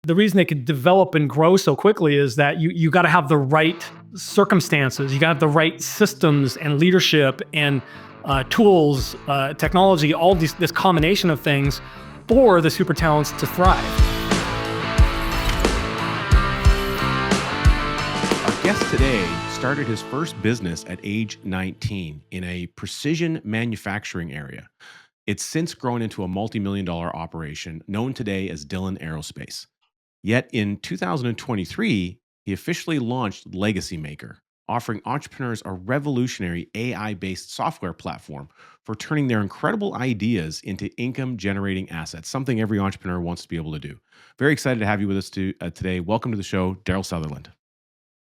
the reason they could develop and grow so quickly is that you got to have the right circumstances, you got to have the right systems and leadership and tools, technology, all this combination of things for the super talents to thrive. Our guest today started his first business at age 19 in a precision manufacturing area. It's since grown into a multi-million-dollar operation known today as Dylan Aerospace. Yet in 2023, he officially launched Legacy Maker, offering entrepreneurs a revolutionary AI-based software platform for turning their incredible ideas into income-generating assets, something every entrepreneur wants to be able to do. Very excited to have you with us today. Welcome to the show, Darryl Sutherland.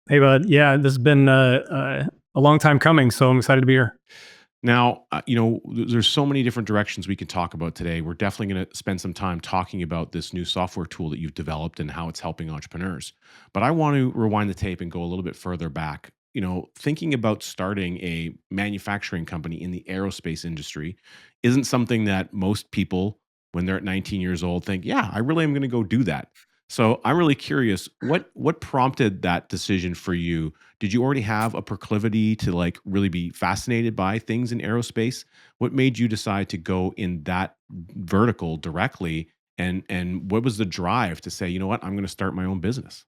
Hey, bud. Yeah, this has been a long time coming, so I'm excited to be here. Now, there's so many different directions we could talk about today. We're definitely going to spend some time talking about this new software tool that you've developed and how it's helping entrepreneurs. But I want to rewind the tape and go a little bit further back. Thinking about starting a manufacturing company in the aerospace industry isn't something that most people, when they're at 19 years old, think, yeah, I really am going to go do that. So I'm really curious, what prompted that decision for you? Did you already have a proclivity to really be fascinated by things in aerospace? What made you decide to go in that vertical directly? And what was the drive to say, you know what, I'm going to start my own business?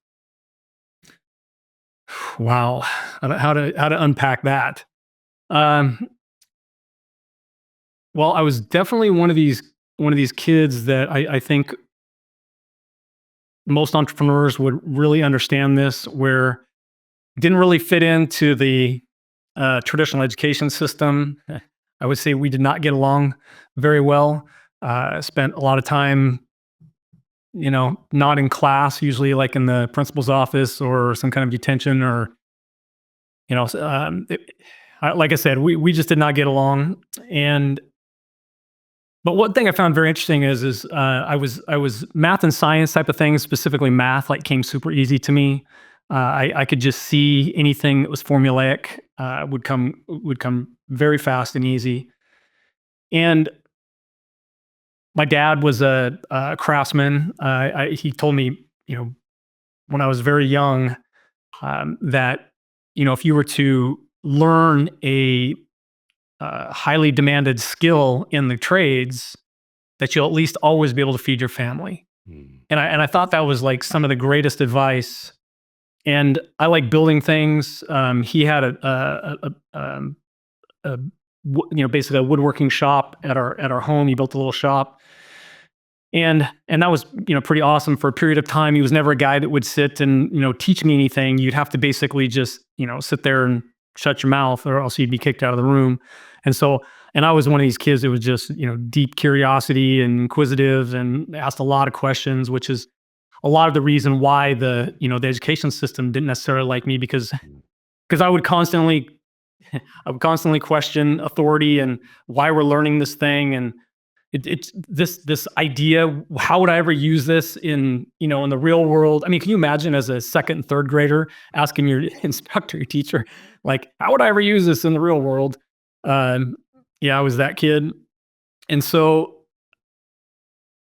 Wow, how to unpack that? Um, well, I was definitely one of these kids that I think most entrepreneurs would really understand this, where didn't really fit into the traditional education system. I would say we did not get along very well. Spent a lot of time, not in class, usually like in the principal's office or some kind of detention, or like I said, we just did not get along. But one thing I found very interesting is I was math and science type of things, specifically math, came super easy to me. I could just see anything that was formulaic would come very fast and easy. And my dad was a craftsman. He told me, when I was very young, that if you were to learn a highly demanded skill in the trades, that you'll at least always be able to feed your family. Hmm. And I thought that was like some of the greatest advice. And I like building things. He had basically a woodworking shop at our home. He built a little shop, and that was pretty awesome for a period of time. He was never a guy that would sit and teach me anything. You'd have to basically just sit there and shut your mouth, or else you'd be kicked out of the room. And I was one of these kids that was just deep curiosity and inquisitive and asked a lot of questions, which is a lot of the reason why the education system didn't necessarily like me, because I would constantly question authority and why we're learning this thing. And it's this idea, how would I ever use this in the real world? I mean, can you imagine as a second and third grader asking your instructor, your teacher, how would I ever use this in the real world? Yeah, I was that kid. And so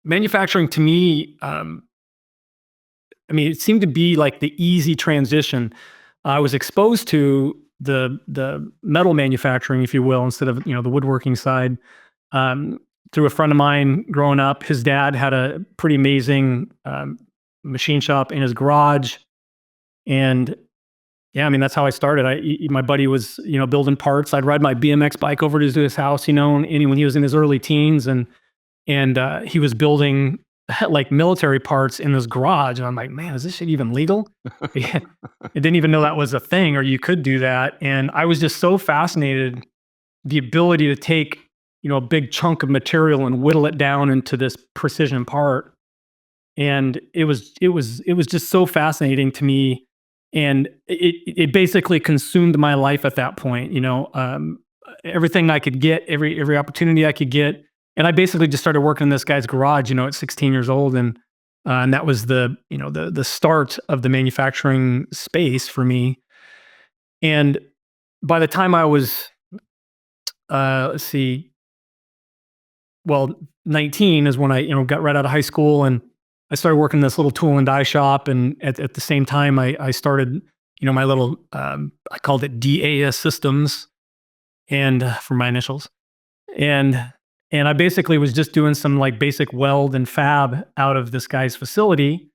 manufacturing to me, it seemed to be like the easy transition. I was exposed to the metal manufacturing, if you will, instead of the woodworking side, through a friend of mine growing up. His dad had a pretty amazing machine shop in his garage, and yeah, that's how I started. My buddy was building parts. I'd ride my BMX bike over to his house, and when he was in his early teens, and he was building military parts in his garage. And I'm like, man, is this shit even legal? I didn't even know that was a thing, or you could do that. And I was just so fascinated, the ability to take, a big chunk of material and whittle it down into this precision part. And it was just so fascinating to me. And it basically consumed my life at that point. Everything I could get, every opportunity I could get. And I basically just started working in this guy's garage, at 16 years old. And that was the start of the manufacturing space for me. And by the time I was, 19 is when I, got right out of high school, and I started working in this little tool and die shop, and at the same time, I started, my little, I called it DAS Systems, and for my initials, and I basically was just doing some like basic weld and fab out of this guy's facility,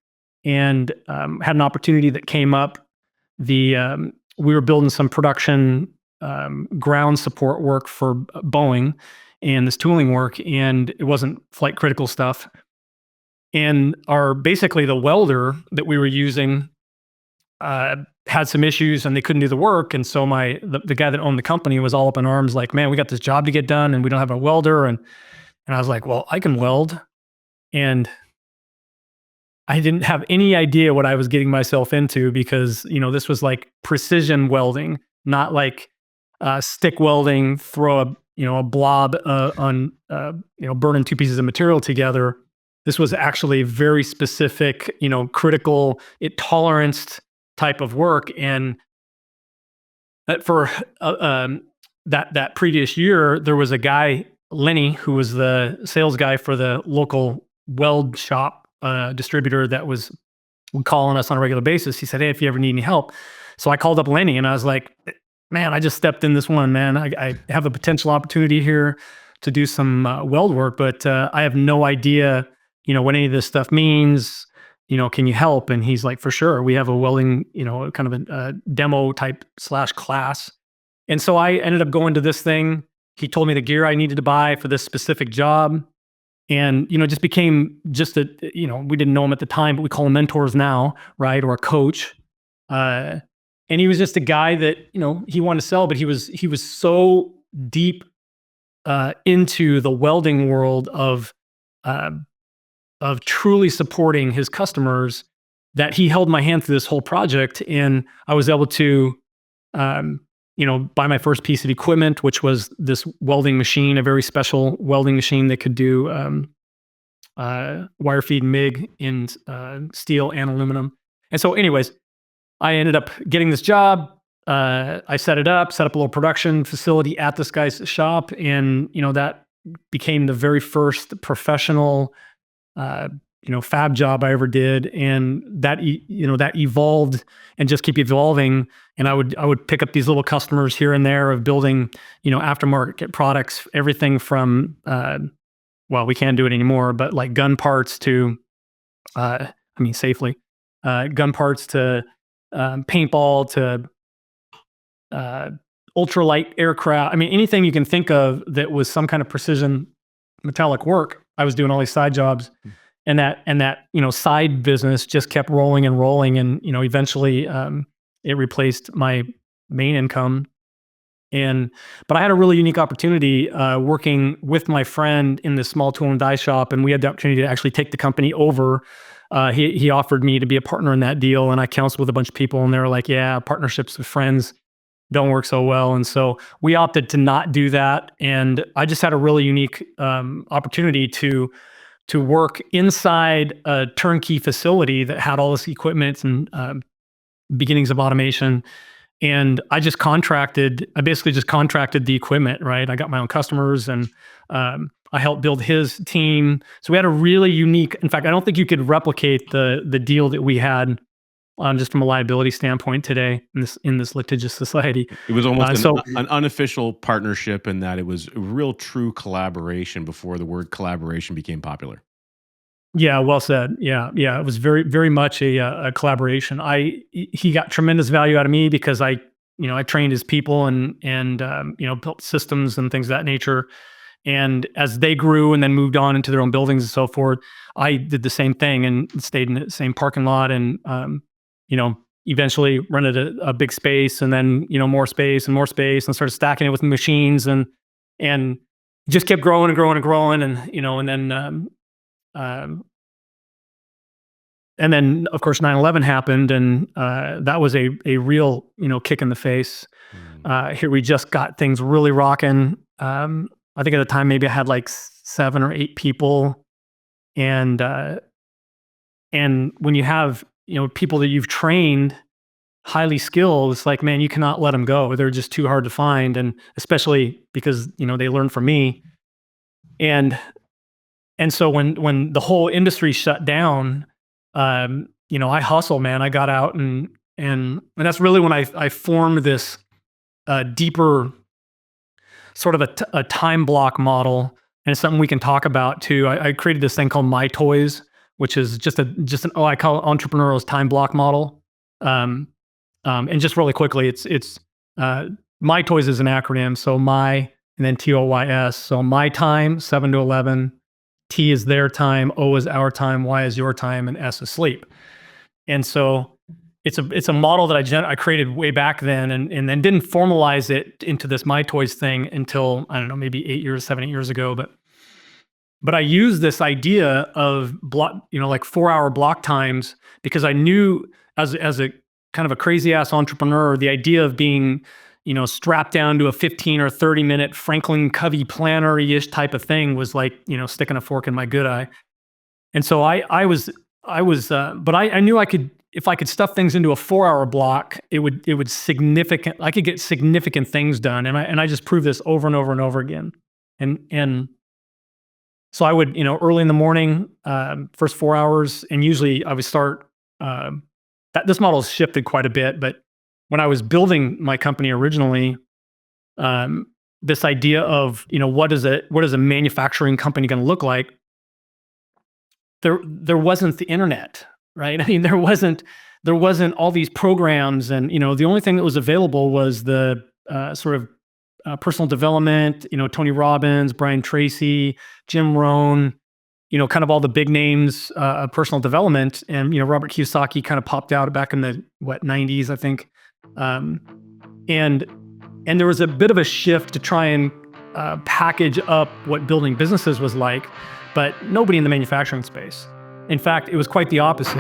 and had an opportunity that came up. We were building some production ground support work for Boeing, and this tooling work, and it wasn't flight critical stuff. And basically the welder that we were using had some issues, and they couldn't do the work. And so the guy that owned the company was all up in arms, like, "Man, we got this job to get done, and we don't have a welder." And I was like, "Well, I can weld." And I didn't have any idea what I was getting myself into, because this was like precision welding, not like stick welding. Throw a blob on burning two pieces of material together. This was actually very specific, critical, tolerance type of work. And for that previous year, there was a guy, Lenny, who was the sales guy for the local weld shop distributor that was calling us on a regular basis. He said, "Hey, if you ever need any help." So I called up Lenny, and I was like, "Man, I just stepped in this one, man. I have a potential opportunity here to do some weld work, but I have no idea, what any of this stuff means. Can you help?" And he's like, "For sure. We have a welding, kind of a demo type / class." And so I ended up going to this thing. He told me the gear I needed to buy for this specific job. And, just became just we didn't know him at the time, but we call him mentors now, right? Or a coach. And he was just a guy that, he wanted to sell, but he was so deep into the welding world of truly supporting his customers, that he held my hand through this whole project. And I was able to, buy my first piece of equipment, which was this welding machine, a very special welding machine that could do wire feed MIG in steel and aluminum. And so anyways, I ended up getting this job. I set up a little production facility at this guy's shop. And, that became the very first professional, fab job I ever did. And that evolved and just keep evolving. And I would pick up these little customers here and there of building, aftermarket products, everything from, well, we can't do it anymore, but like gun parts to, safely, gun parts to paintball to ultralight aircraft. Anything you can think of that was some kind of precision metallic work. I was doing all these side jobs, and that side business just kept rolling and rolling, and eventually it replaced my main income. But I had a really unique opportunity working with my friend in this small tool and die shop, and we had the opportunity to actually take the company over. He offered me to be a partner in that deal, and I counseled with a bunch of people, and they were like, "Yeah, partnerships with friends don't work so well." And so we opted to not do that. And I just had a really unique opportunity to work inside a turnkey facility that had all this equipment and beginnings of automation. And I basically just contracted the equipment, right? I got my own customers, and I helped build his team. So we had a really unique, in fact, I don't think you could replicate the deal that we had just from a liability standpoint today in this litigious society. It was almost So an unofficial partnership, in that it was a real true collaboration before the word collaboration became popular. yeah, well said. Yeah, yeah, it was very, very much a collaboration. He got tremendous value out of me because I trained his people and built systems and things of that nature. And as they grew and then moved on into their own buildings and so forth, I did the same thing and stayed in the same parking lot, and eventually rented a big space, and then more space and more space, and started stacking it with machines, and just kept growing and growing and growing, and then of course 9/11 happened, and that was a real kick in the face. Mm. Here we just got things really rocking. I think at the time maybe I had like 7 or 8 people, and when you have people that you've trained, highly skilled, it's like, man, you cannot let them go. They're just too hard to find, and especially because they learn from me. And And so when the whole industry shut down, I hustle, man. I got out and that's really when I formed this deeper sort of a time block model, and it's something we can talk about too. I created this thing called My Toys, which is I call it entrepreneurial's time block model. Um, and just really quickly, it's My Toys is an acronym. So my and then TOYS. So my time 7 to 11. T is their time, O is our time, Y is your time, and S is sleep. And so it's a model that I created way back then, and then didn't formalize it into this My Toys thing until, I don't know, maybe 7, 8 years ago. But I used this idea of like 4-hour block times, because I knew as a kind of a crazy ass entrepreneur, the idea of being, strapped down to a 15 or 30-minute Franklin Covey planner-ish type of thing was like, sticking a fork in my good eye. And so but I knew if I could stuff things into a 4-hour block, I could get significant things done. And I just proved this over and over and over again. And so I would, early in the morning, first 4 hours, and usually I would start, this model has shifted quite a bit, but when I was building my company originally, this idea of, what is a manufacturing company going to look like? There wasn't the internet, right? I mean, there wasn't all these programs, and the only thing that was available was the sort of personal development. Tony Robbins, Brian Tracy, Jim Rohn. Kind of all the big names of personal development, and Robert Kiyosaki kind of popped out back in the 90s, I think, and there was a bit of a shift to try and package up what building businesses was like, but nobody in the manufacturing space. In fact, it was quite the opposite.